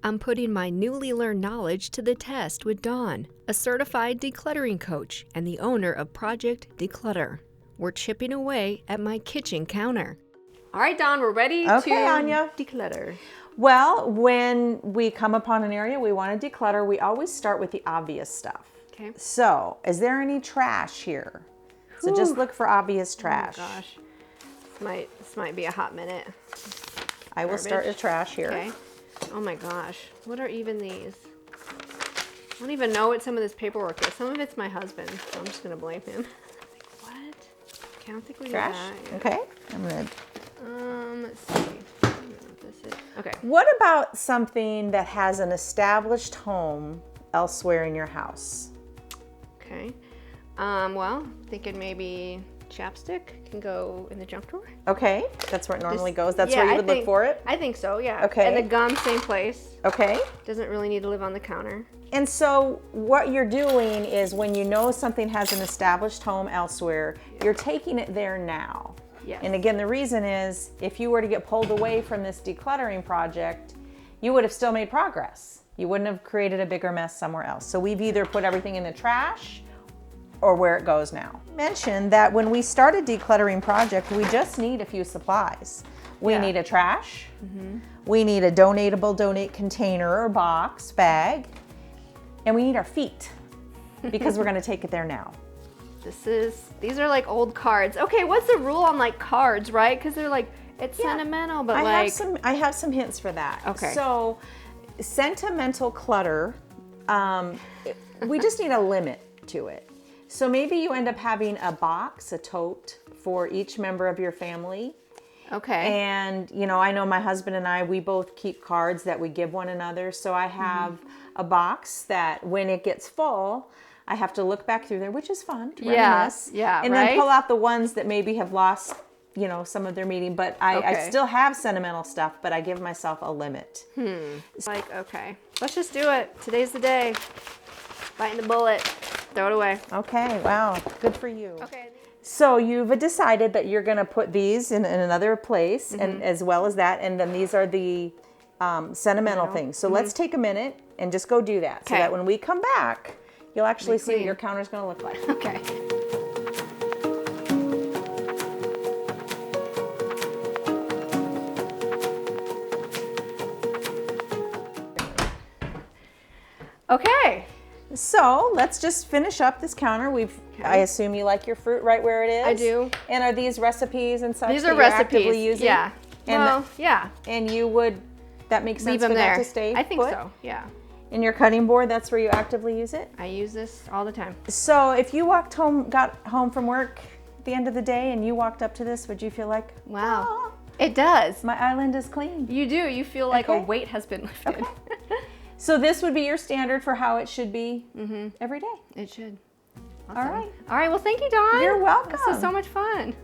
I'm putting my newly learned knowledge to the test with Dawn, a certified decluttering coach and the owner of Project Declutter. We're chipping away at my kitchen counter. All right, Dawn, we're ready to Anya. declutter. Well, when we come upon an area we want to declutter, we always start with the obvious stuff. Okay. So, is there any trash here? So just look for obvious trash. Oh my gosh. This might be a hot minute. I will start the trash here. Okay. Oh my gosh. What are even these? I don't even know what some of this paperwork is. Some of it's my husband, so I'm just going to blame him. Like, what? Okay, I don't think we Trash? do that. Okay. I'm going Let's see. I don't know what this is. Okay. What about something that has an established home elsewhere in your house? Okay. Well, thinking maybe chapstick can go in the junk drawer. Okay, that's where it normally goes. That's where you would look for it? I think so, yeah. Okay. And the gum, same place. Okay. Doesn't really need to live on the counter. And so what you're doing is when you know something has an established home elsewhere, you're taking it there now. Yes. And again, the reason is if you were to get pulled away from this decluttering project, you would have still made progress. You wouldn't have created a bigger mess somewhere else. So we've either put everything in the trash or where it goes now. Mentioned that when we start a decluttering project, we just need a few supplies. We need a trash, we need a donate container or box, bag, and we need our feet because we're gonna take it there now. These are like old cards. Okay, what's the rule on like cards, right? Because they're like, it's sentimental, but I have some hints for that. Okay. So sentimental clutter, we just need a limit to it. So maybe you end up having a box, a tote for each member of your family. Okay. And, you know, I know my husband and I, we both keep cards that we give one another. So I have a box that when it gets full, I have to look back through there, which is fun to reminisce. Yeah, and then pull out the ones that maybe have lost, you know, some of their meaning. But I still have sentimental stuff, but I give myself a limit. It's like, okay, let's just do it. Today's the day. Biting the bullet. Throw it away. Okay, wow, good for you. Okay. So you've decided that you're going to put these in another place, and as well as that, and then these are the sentimental things. So let's take a minute and just go do that, so that when we come back, you'll actually see what your counter's going to look like. Okay. Okay. So let's just finish up this counter. I assume you like your fruit right where it is. I do. And are these recipes and such These that are you're actively using? Yeah. And yeah. And you would, that makes sense Leave them for there. that to stay I think put? so, yeah. In your cutting board, that's where you actively use it? I use this all the time. So if you got home from work at the end of the day and you walked up to this, would you feel like, wow. "Ah, It does. my island is clean"? You do. You feel like a weight has been lifted. Okay. So this would be your standard for how it should be every day. It should. Awesome. All right. All right. Well, thank you, Dawn. You're welcome. This was so much fun.